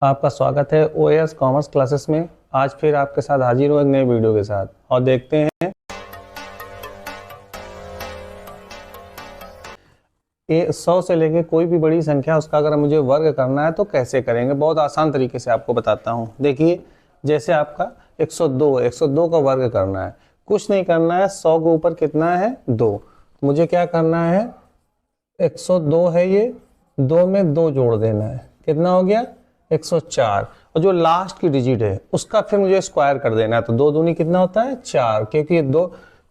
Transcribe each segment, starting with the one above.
आपका स्वागत है ओएएस कॉमर्स क्लासेस में। आज फिर आपके साथ हाजिर हूँ एक नए वीडियो के साथ और देखते हैं 100 से लेके कोई भी बड़ी संख्या उसका अगर मुझे वर्ग करना है तो कैसे करेंगे। बहुत आसान तरीके से आपको बताता हूँ। देखिए, जैसे आपका 102 है, 102 का वर्ग करना है, कुछ नहीं करना है। 100 के ऊपर कितना है? 2। मुझे क्या करना है? 102 है ये, 2 में 2 जोड़ देना है। कितना हो गया? 104। और जो लास्ट की डिजिट है उसका फिर मुझे स्क्वायर कर देना है। तो 2 दूनी कितना होता है? 4, क्योंकि ये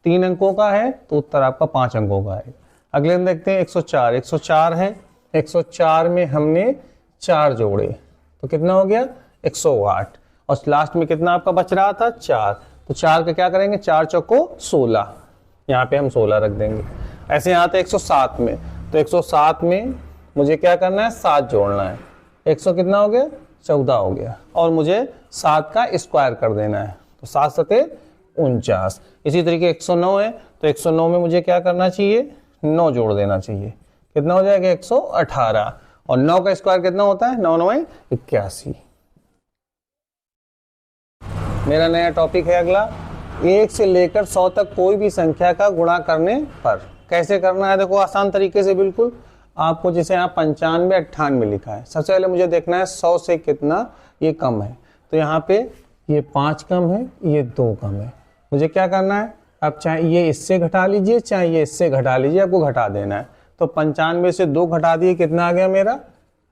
3 अंकों का है तो उत्तर आपका 5 अंकों का है। अगले दिन देखते हैं 104। 104 है, 104 में हमने 4 जोड़े तो कितना हो गया? 108। और लास्ट में कितना आपका बच रहा था? 4। तो 4 का क्या करेंगे? 4 चौको 16, यहाँ पे हम 16 रख देंगे। ऐसे यहाँ आते 107 में, तो 107 में मुझे क्या करना है? 7 जोड़ना है। 100 कितना हो गया? 14 हो गया। और मुझे 7 का स्क्वायर कर देना है, तो 7 सते 49। इसी तरीके 109 है, तो 109 में मुझे क्या करना चाहिए? 9 जोड़ देना चाहिए। कितना हो जाएगा? 118। और 9 का स्क्वायर कितना होता है? 9 9 81। मेरा नया टॉपिक है अगला, 1 से लेकर 100 तक कोई भी संख्या का गुणा करने पर कैसे करना है। देखो, आसान तरीके से बिल्कुल आपको, जैसे यहाँ 95 98 लिखा है। सबसे पहले मुझे देखना है 100 से कितना ये कम है। तो यहाँ पे ये 5 कम है, ये 2 कम है। मुझे क्या करना है? अब चाहे ये इससे घटा लीजिए, चाहे ये इससे घटा लीजिए, आपको घटा देना है। तो 95 से 2 घटा दिए, कितना आ गया मेरा?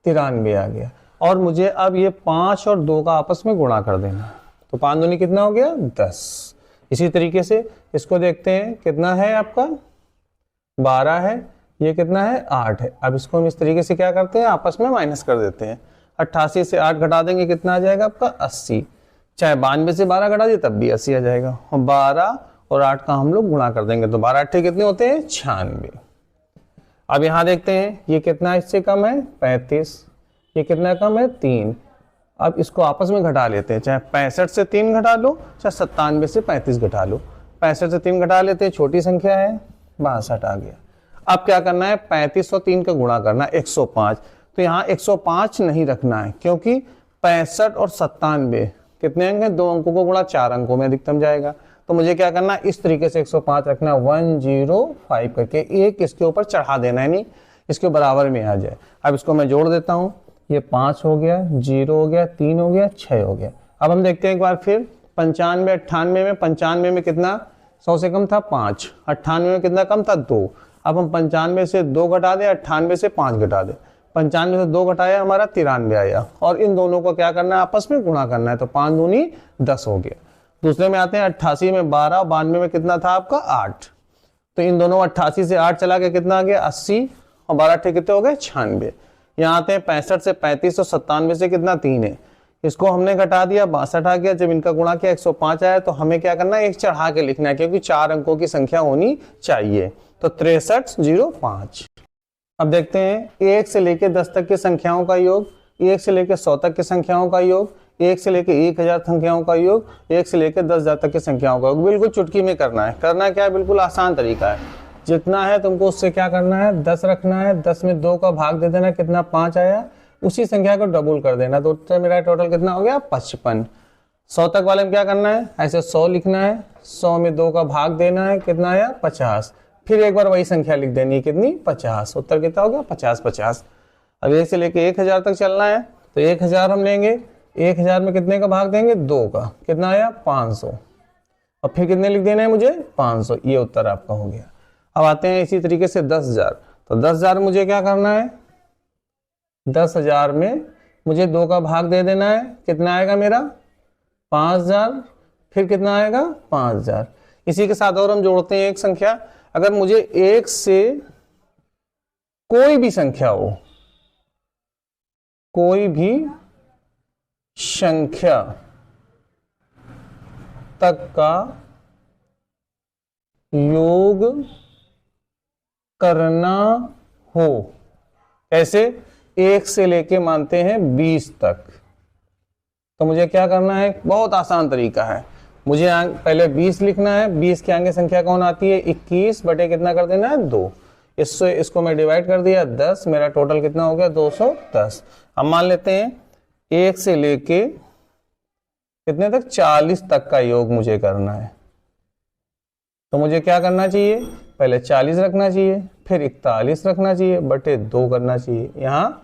93 आ गया। और मुझे अब ये 5 और 2 का आपस में गुणा कर देना है। तो 5 दूनी कितना हो गया? 10। इसी तरीके से इसको देखते हैं, कितना है आपका? 12 है, ये कितना है? 8 है। अब इसको हम इस तरीके से क्या करते हैं? आपस में माइनस कर देते हैं। 88 से 8 घटा देंगे, कितना आ जाएगा आपका? 80। चाहे 92 से 12 घटा दिए तब भी 80 आ जाएगा। और 12 और 8 का हम लोग गुणा कर देंगे, तो 12 8 कितने होते हैं? 96। अब यहाँ देखते हैं, ये कितना इससे कम है? 35। ये कितना कम है? 3। अब इसको आपस में घटा लेते हैं, चाहे 65 से 3 घटा लो, चाहे 97 से 35 घटा लो। 65 से 3 घटा लेते हैं, छोटी संख्या है, 62 आ गया। अब क्या करना है? 35 और 3 का गुणा करना है, 105। तो यहाँ 105 नहीं रखना है, क्योंकि 65 और 97 कितने अंक हैं? 2 अंकों को गुणा 4 अंकों में अधिकतम जाएगा। तो मुझे क्या करना है? इस तरीके से 105 रखना, 105 करके एक इसके ऊपर चढ़ा देना है, नहीं इसके बराबर में आ जाए। अब इसको मैं जोड़ देता हूँ, ये 5 हो गया, 0 हो गया, 3 हो गया, 6 हो गया। अब हम देखते हैं एक बार फिर, 95 98 में, 95 में कितना 100 से कम था? 5। 98 में कितना कम था? 2। अब हम 95 से 2 घटा दें, 98 से 5 घटा दें। 95 से 2 घटाया, हमारा 93 आया। और इन दोनों को क्या करना है? आपस में गुणा करना है। तो 5 दूनी 10 हो गया। दूसरे में आते हैं, 88 में 12, 92 में कितना था आपका? 8। तो इन दोनों 88 से 8 चला गया, कितना आ गया? 80। और 12 8 कितने हो गए? 96। यहाँ आते हैं 65 से 35 और 97 से कितना? 3 है। इसको हमने घटा दिया, 62 आ गया। जब इनका गुणा किया 105 आया। तो हमें क्या करना है? एक चढ़ा के लिखना है, क्योंकि 4 अंकों की संख्या होनी चाहिए। तो 6305। अब देखते हैं 1 से लेकर 10 तक की संख्याओं का योग, 1 से लेकर 100 तक की संख्याओं का योग, 1 से लेकर 1000 संख्याओं का योग, 1 से लेकर 10,000 तक की संख्याओं का योग। बिल्कुल चुटकी में करना है। करना क्या है? बिल्कुल आसान तरीका है। जितना है तुमको उससे क्या करना है? 10 रखना है। 10 में 2 का भाग दे देना, कितना? 5 आया। उसी संख्या को डबल कर देना, तो उत्तर मेरा टोटल कितना हो गया? 55। 100 तक वाले में क्या करना है? ऐसे 100 लिखना है, 100 में 2 का भाग देना है, कितना आया? 50। फिर एक बार वही संख्या लिख देनी है, कितनी? 50। उत्तर कितना हो गया? 50 50। अब 1 से लेके 1000 तक चलना है, तो 1000 हम लेंगे, 1000 में कितने का भाग देंगे? 2 का, कितना आया? 500। और फिर कितने लिख देना है मुझे? 500। ये उत्तर आपका हो गया। अब आते हैं इसी तरीके से 10,000। तो 10,000 मुझे क्या करना है? 10,000 में मुझे 2 का भाग दे देना है, कितना आएगा मेरा? 5,000। फिर कितना आएगा? 5,000। इसी के साथ और हम जोड़ते हैं एक संख्या। अगर मुझे 1 से कोई भी संख्या हो, कोई भी संख्या तक का योग करना हो, ऐसे 1 से लेके मानते हैं 20 तक, तो मुझे क्या करना है? बहुत आसान तरीका है। मुझे पहले 20 लिखना है। 20 के आगे संख्या कौन आती है? 21 बटे कितना कर देना है? 2। इसको मैं डिवाइड कर दिया 10, मेरा टोटल कितना हो गया? 210। अब मान लेते हैं 1 से लेके कितने तक, 40 तक का योग मुझे करना है। तो मुझे क्या करना चाहिए, पहले 40 रखना चाहिए, फिर 41 रखना चाहिए, बटे 2 करना चाहिए। यहाँ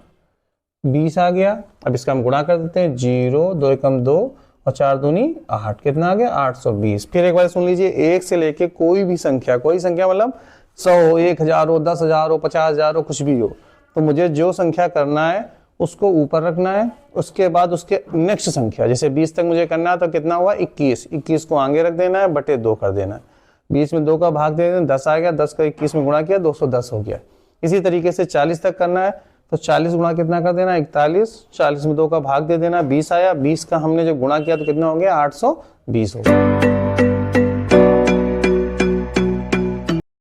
20 आ गया। अब इसका हम गुणा कर देते हैं, 0 2 एकम 2 और 4 दूनी 8, कितना आ गया 820। फिर एक बार सुन लीजिए, 1 से लेके कोई भी संख्या, कोई संख्या मतलब 100 हो, 1000 हो, 10,000 हो, 50,000 हो, कुछ भी हो, तो मुझे जो संख्या करना है उसको ऊपर रखना है। उसके बाद उसके नेक्स्ट संख्या, जैसे 20 तक मुझे करना है तो कितना हुआ 21, 21 को आगे रख देना है, बटे 2 कर देना है। 20 में 2 का भाग दे देना, 10 आ गया, 10 का 21 में गुणा किया, 210 हो गया। इसी तरीके से 40 तक करना है तो 40 गुणा कितना कर देना 41, 40 में 2 का भाग दे देना, 20 आया, 20 का हमने जब गुणा किया तो कितना हो गया 820 हो गया।